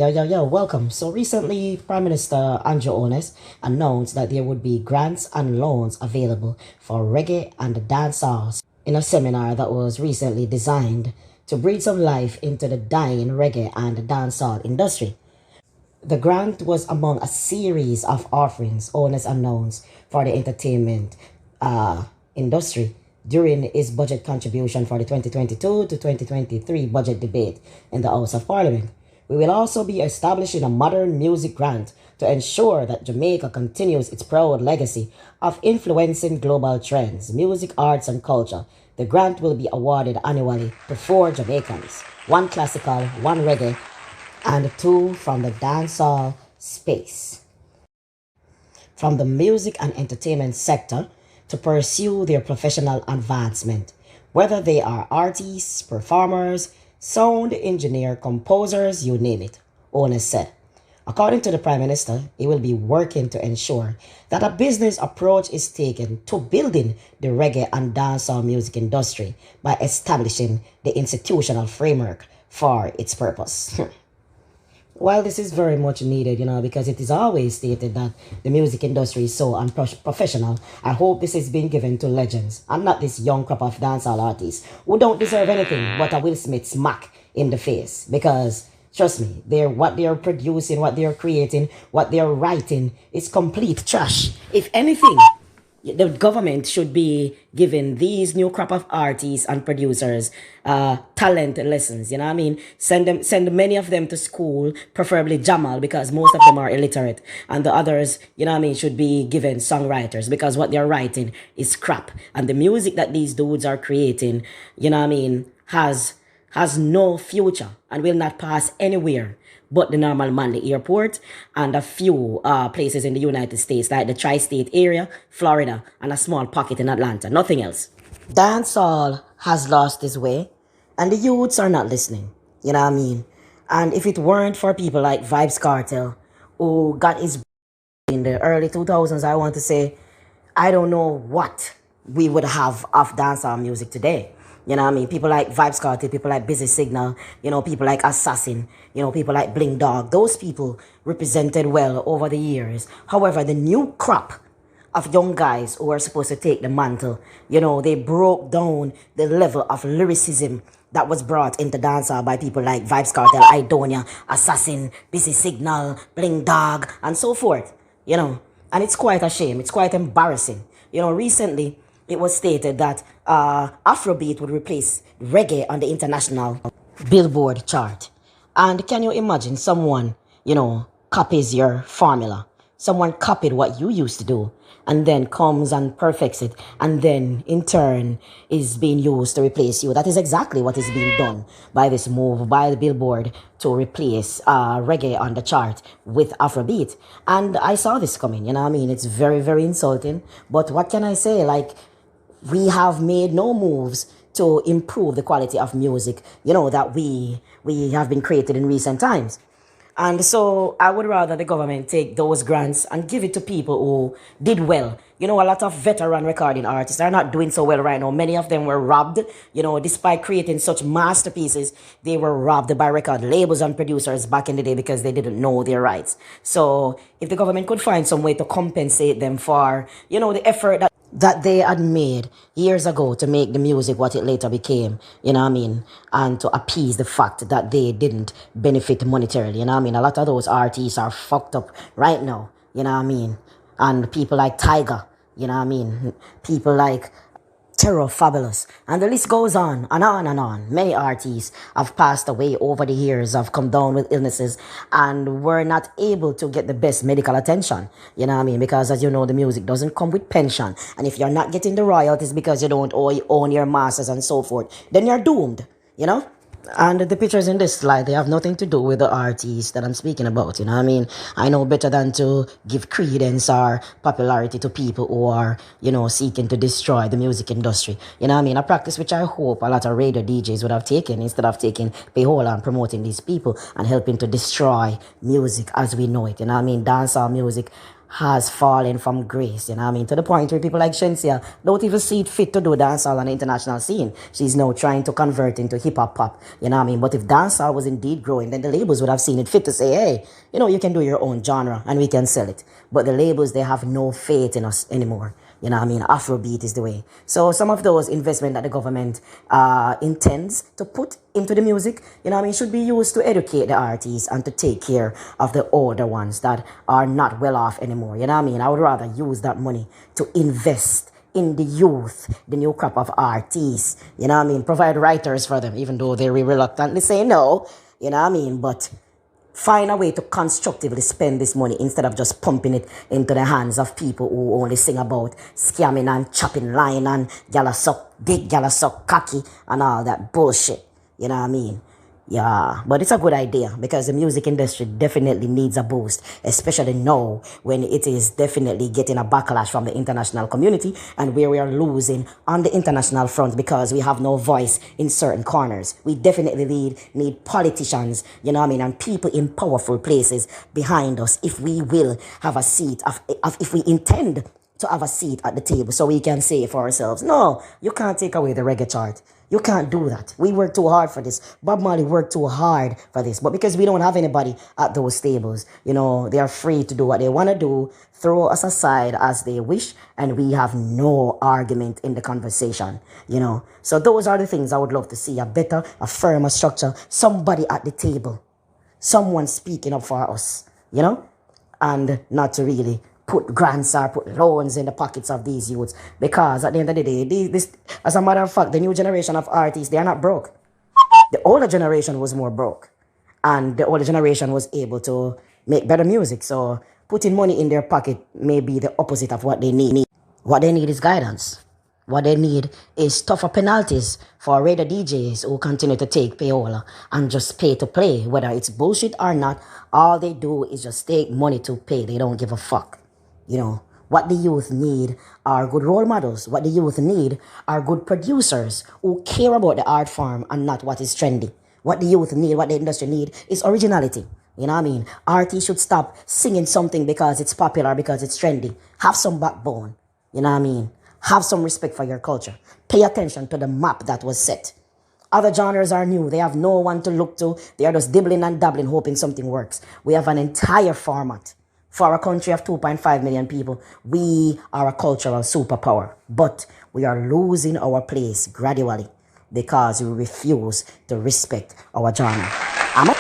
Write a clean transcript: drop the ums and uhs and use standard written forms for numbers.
Yo, welcome. So recently, Prime Minister Andrew Ones announced that there would be grants and loans available for reggae and dancehall in a seminar that was recently designed to breathe some life into the dying reggae and dancehall industry. The grant was among a series of offerings Ones announced for the entertainment industry during his budget contribution for the 2022 to 2023 budget debate in the House of Parliament. We will also be establishing a modern music grant to ensure that Jamaica continues its proud legacy of influencing global trends, music, arts, and culture. The grant will be awarded annually to 4 Jamaicans, 1 classical, 1 reggae, and 2 from the dancehall space. From the music and entertainment sector to pursue their professional advancement, whether they are artists, performers, sound engineer, composers, you name it, Ones said. According to the Prime Minister, he will be working to ensure that a business approach is taken to building the reggae and dancehall music industry by establishing the institutional framework for its purpose. While this is very much needed, because it is always stated that the music industry is so unprofessional, I hope this is being given to legends and not this young crop of dancehall artists who don't deserve anything but a Will Smith smack in the face. Because, trust me, what they're producing, what they're creating, what they're writing is complete trash. If anything, the government should be giving these new crop of artists and producers talent lessons. You know what I mean? Send many of them to school, preferably Jamal, because most of them are illiterate, and the others, should be given songwriters because what they're writing is crap, and the music that these dudes are creating, has no future and will not pass anywhere but the normal Manly Airport and a few places in the United States, like the tri-state area, Florida, and a small pocket in Atlanta. Nothing else. Dancehall has lost its way, and the youths are not listening. You know what I mean? And if it weren't for people like Vibes Cartel, who got his in the early 2000s, I want to say, I don't know what we would have of dancehall music today. You know what I mean? People like Vibes Cartel, people like Busy Signal, people like Assassin, people like Bling Dog. Those people represented well over the years. However, the new crop of young guys who are supposed to take the mantle, they broke down the level of lyricism that was brought into dancehall by people like Vibes Cartel, Idonia, Assassin, Busy Signal, Bling Dog, and so forth, And it's quite a shame. It's quite embarrassing. Recently, it was stated that Afrobeat would replace reggae on the international Billboard chart. And can you imagine someone, copies your formula? Someone copied what you used to do and then comes and perfects it and then in turn is being used to replace you. That is exactly what is being done by this move by the Billboard to replace reggae on the chart with Afrobeat. And I saw this coming, It's very, very insulting. But what can I say? We have made no moves to improve the quality of music, that we have been created in recent times. And so I would rather the government take those grants and give it to people who did well. A lot of veteran recording artists are not doing so well right now. Many of them were robbed, despite creating such masterpieces, they were robbed by record labels and producers back in the day because they didn't know their rights. So if the government could find some way to compensate them for, the effort that they had made years ago to make the music what it later became, and to appease the fact that they didn't benefit monetarily, A lot of those artists are fucked up right now, And people like Tiger, People like Terror Fabulous, and the list goes on and on and on. Many artists have passed away over the years, have come down with illnesses, and were not able to get the best medical attention. Because as you know, the music doesn't come with pension, and if you're not getting the royalties because you don't own your masters and so forth, then you're doomed. And the pictures in this slide, they have nothing to do with the artists that I'm speaking about, I know better than to give credence or popularity to people who are, seeking to destroy the music industry. A practice which I hope a lot of radio DJs would have taken instead of taking payola and promoting these people and helping to destroy music as we know it. Dancehall music has fallen from grace, you know what I mean? To the point where people like Shensia don't even see it fit to do dancehall on the international scene. She's now trying to convert into hip-hop pop, you know what I mean? But if dancehall was indeed growing, then the labels would have seen it fit to say, hey, you know, you can do your own genre and we can sell it. But the labels, they have no faith in us anymore. You know what I mean? Afrobeat is the way. So some of those investment that the government intends to put into the music, you know what I mean, should be used to educate the artists and to take care of the older ones that are not well off anymore. You know what I mean? I would rather use that money to invest in the youth, the new crop of artists. You know what I mean? Provide writers for them, even though they reluctantly say no. You know what I mean? But find a way to constructively spend this money instead of just pumping it into the hands of people who only sing about scamming and chopping line and gala suck dick, gala suck cocky and all that bullshit. You know what I mean? Yeah, but it's a good idea because the music industry definitely needs a boost, especially now when it is definitely getting a backlash from the international community and where we are losing on the international front because we have no voice in certain corners. We definitely need politicians, you know what I mean, and people in powerful places behind us if we will have a seat, if we intend to have a seat at the table so we can say for ourselves, no, you can't take away the reggae chart. You can't do that. We worked too hard for this. Bob Marley worked too hard for this. But because we don't have anybody at those tables, you know, they are free to do what they want to do, throw us aside as they wish, and we have no argument in the conversation, you know. So those are the things I would love to see, a firmer structure, somebody at the table, someone speaking up for us, you know, and not to really put grants or put loans in the pockets of these youths. Because at the end of the day, as a matter of fact, the new generation of artists, they are not broke. The older generation was more broke. And the older generation was able to make better music. So putting money in their pocket may be the opposite of what they need. What they need is guidance. What they need is tougher penalties for radio DJs who continue to take payola and just pay to play. Whether it's bullshit or not, all they do is just take money to pay. They don't give a fuck. You know, what the youth need are good role models. What the youth need are good producers who care about the art form and not what is trendy. What the youth need, what the industry need is originality. You know what I mean? Artists should stop singing something because it's popular, because it's trendy. Have some backbone. You know what I mean? Have some respect for your culture. Pay attention to the map that was set. Other genres are new. They have no one to look to. They are just dibbling and dabbling, hoping something works. We have an entire format. For a country of 2.5 million people, we are a cultural superpower. But we are losing our place gradually because we refuse to respect our genre.